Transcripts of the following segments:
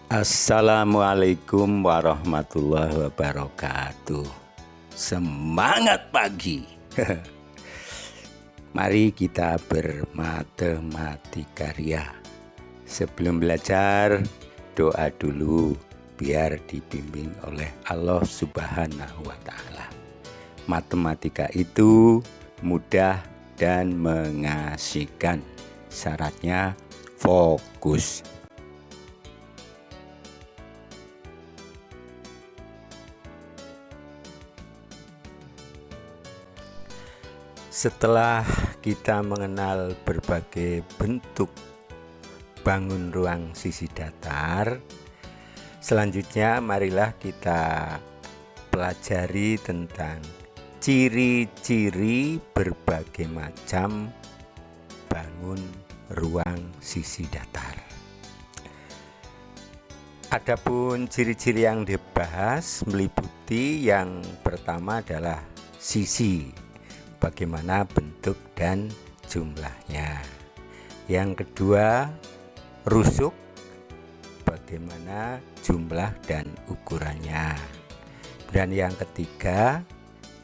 Assalamualaikum warahmatullahi wabarakatuh. Semangat pagi. Mari kita bermatematika ria. Sebelum belajar, doa dulu biar dibimbing oleh Allah Subhanahu wa Ta'ala. Matematika itu mudah dan mengasihkan. Syaratnya fokus. Setelah kita mengenal berbagai bentuk bangun ruang sisi datar, selanjutnya marilah kita pelajari tentang ciri-ciri berbagai macam bangun ruang sisi datar. Adapun ciri-ciri yang dibahas meliputi yang pertama adalah sisi, bagaimana bentuk dan jumlahnya. Yang kedua, rusuk, bagaimana jumlah dan ukurannya. Dan yang ketiga,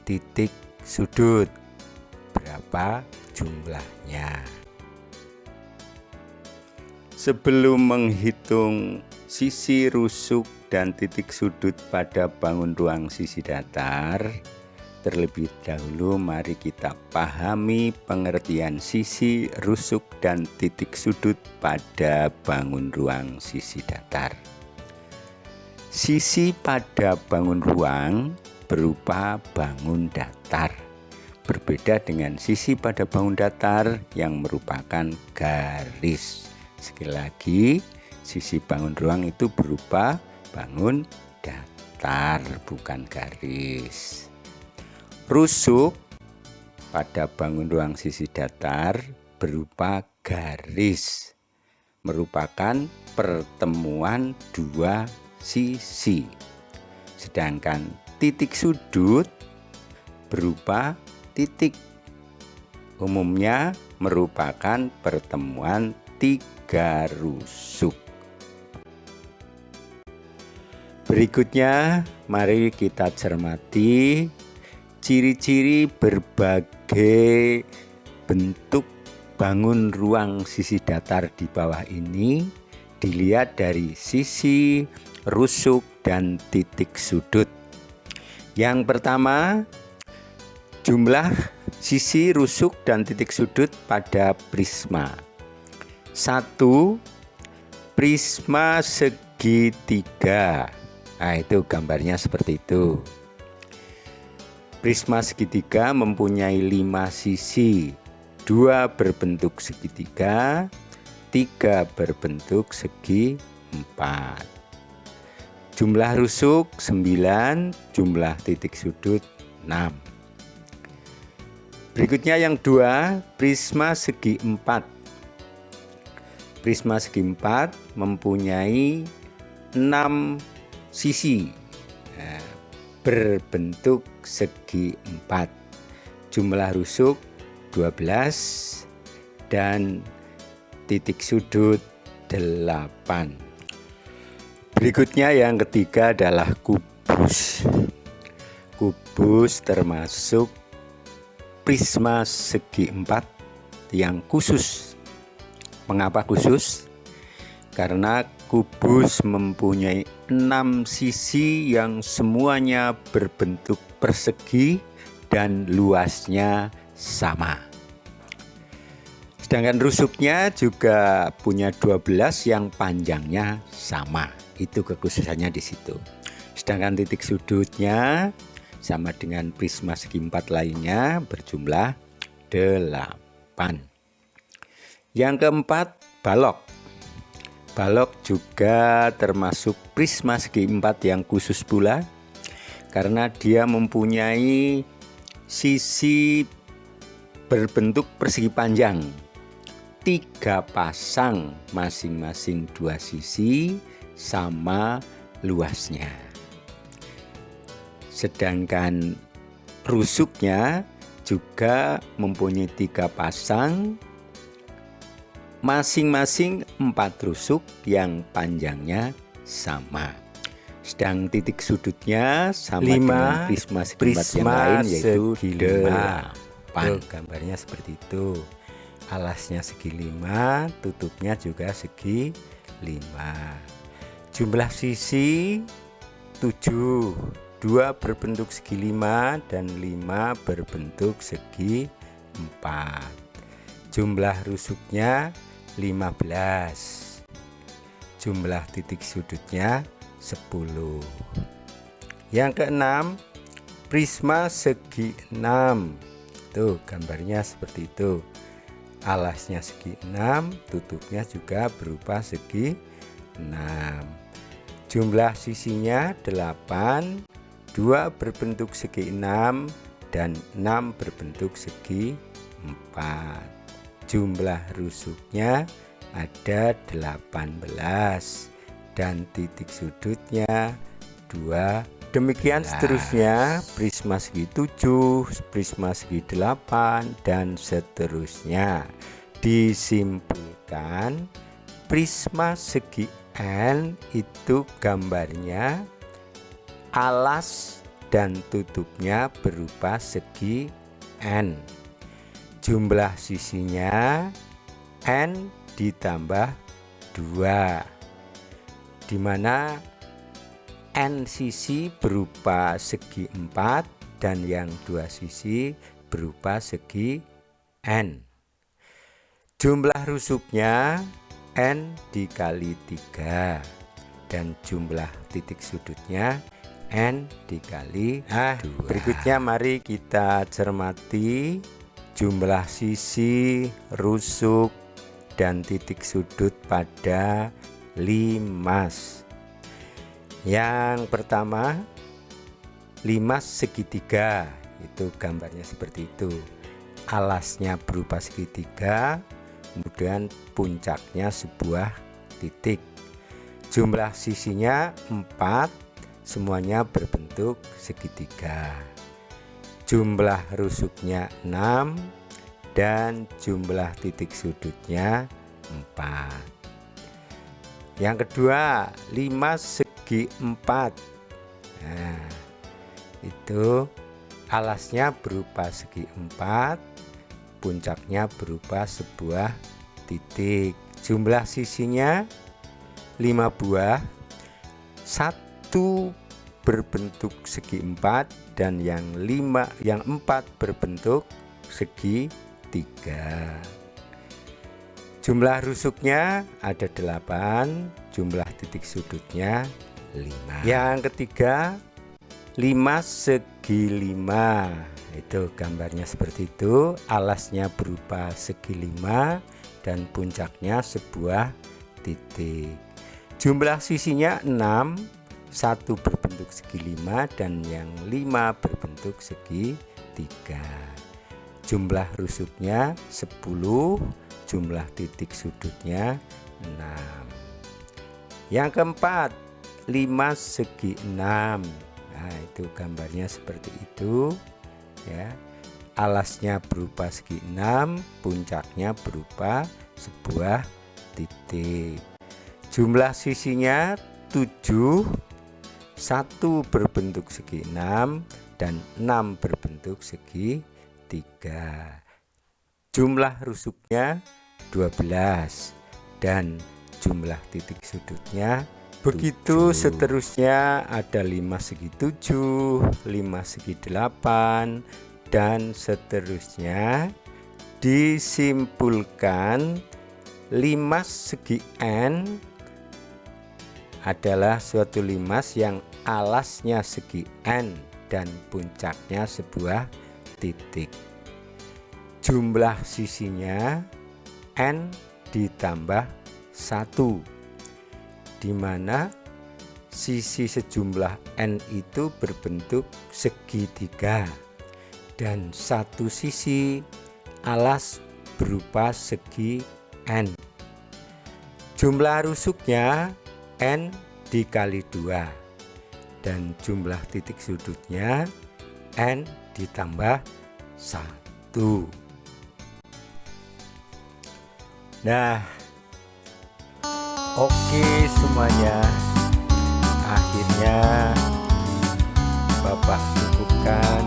titik sudut, berapa jumlahnya. Sebelum menghitung sisi, rusuk, dan titik sudut pada bangun ruang sisi datar, terlebih dahulu mari kita pahami pengertian sisi, rusuk, dan titik sudut pada bangun ruang sisi datar. Sisi pada bangun ruang berupa bangun datar, berbeda dengan sisi pada bangun datar yang merupakan garis. Sekali lagi, sisi bangun ruang itu berupa bangun datar, bukan garis. Rusuk pada bangun ruang sisi datar berupa garis, merupakan pertemuan dua sisi. Sedangkan titik sudut berupa titik, umumnya merupakan pertemuan tiga rusuk. Berikutnya mari kita cermati ciri-ciri berbagai bentuk bangun ruang sisi datar di bawah ini dilihat dari sisi, rusuk, dan titik sudut. Yang pertama, jumlah sisi, rusuk, dan titik sudut pada prisma. 1. Prisma segitiga. Nah, itu gambarnya seperti itu. Prisma segitiga mempunyai 5 sisi, 2 berbentuk segitiga, 3 berbentuk segi 4. Jumlah rusuk 9, jumlah titik sudut 6. Berikutnya yang 2, prisma segi 4. Prisma segi 4 mempunyai 6 sisi, berbentuk segi 4, jumlah rusuk 12 dan titik sudut 8. Berikutnya yang ketiga adalah kubus. Kubus termasuk prisma segi 4 yang khusus. Mengapa khusus? Karena kubus mempunyai 6 sisi yang semuanya berbentuk persegi dan luasnya sama. Sedangkan rusuknya juga punya 12 yang panjangnya sama. Itu kekhususannya di situ. Sedangkan titik sudutnya sama dengan prisma segi 4 lainnya berjumlah 8. Yang keempat, balok. Balok juga termasuk prisma segi 4 yang khusus pula karena dia mempunyai sisi berbentuk persegi panjang, 3 pasang, masing-masing 2 sisi sama luasnya. Sedangkan rusuknya juga mempunyai 3 pasang, masing-masing 4 rusuk yang panjangnya sama. Sedang titik sudutnya sama 5 dengan prisma segi 4 yang lain, yaitu segi 5. 8. Gambarnya seperti itu. Alasnya segi 5, tutupnya juga segi 5. Jumlah sisi 7, 2 berbentuk segi 5 dan 5 berbentuk segi 4. Jumlah rusuknya 15. Jumlah titik sudutnya 10. Yang keenam, prisma segi 6. Tuh gambarnya seperti itu. Alasnya segi 6, tutupnya juga berupa segi 6. Jumlah sisinya 8, 2 berbentuk segi 6 dan 6 berbentuk segi 4. Jumlah rusuknya ada 18 dan titik sudutnya 2. Demikian seterusnya, prisma segi 7, prisma segi 8 dan seterusnya. Disimpulkan, prisma segi N itu gambarnya alas dan tutupnya berupa segi N. Jumlah sisinya N ditambah 2, di mana N sisi berupa segi 4 dan yang 2 sisi berupa segi N. Jumlah rusuknya N dikali 3 dan jumlah titik sudutnya N dikali 2. Berikutnya mari kita cermati jumlah sisi, rusuk, dan titik sudut pada limas. Yang pertama, limas segitiga, itu gambarnya seperti itu. Alasnya berupa segitiga, kemudian puncaknya sebuah titik. Jumlah sisinya 4, semuanya berbentuk segitiga. Jumlah rusuknya 6 dan jumlah titik sudutnya 4. Yang kedua, limas segi 4. Nah, itu alasnya berupa segi 4, puncaknya berupa sebuah titik. Jumlah sisinya 5 buah, 1 berbentuk segi 4 dan yang 4 berbentuk segi 3. Jumlah rusuknya ada 8, jumlah titik sudutnya 5. Yang ketiga, limas segi 5. Itu gambarnya seperti itu. Alasnya berupa segi 5 dan puncaknya sebuah titik. Jumlah sisinya 6, 1 berbentuk segi 5 dan yang 5 berbentuk segi 3. Jumlah rusuknya 10, jumlah titik sudutnya 6. Yang keempat, limas segi 6. Nah, itu gambarnya seperti itu ya. Alasnya berupa segi 6, puncaknya berupa sebuah titik. Jumlah sisinya 7, 1 berbentuk segi 6 dan 6 berbentuk segi 3. Jumlah rusuknya 12 dan jumlah titik sudutnya begitu 7. Seterusnya ada limas segi 7, limas segi 8 dan seterusnya. Disimpulkan, limas segi N adalah suatu limas yang alasnya segi N dan puncaknya sebuah titik. Jumlah sisinya N ditambah 1, di mana sisi sejumlah N itu berbentuk segitiga dan satu sisi alas berupa segi N. Jumlah rusuknya N dikali 2 dan jumlah titik sudutnya N ditambah 1. Nah, oke semuanya. Kiranya Bapak cukupkan.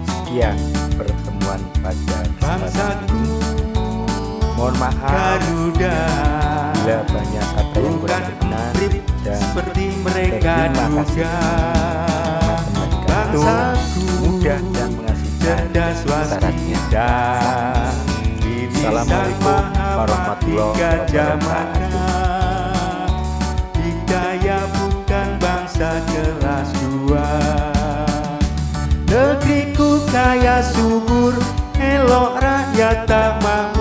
Sekian pertemuan pada kesempatan ini. Mohon maaf Garuda bila banyak kata yang kurang berkenan, dan seperti mereka terima kasih. duga. Itu Bangsaku mudah dan mengasihkan cerdas syaratnya. waspada. Assalamualaikum warahmatullahi wabarakatuh. Hidayah bukan bangsa kelas dua. Negeriku kaya subur, elok rakyat tak mampu.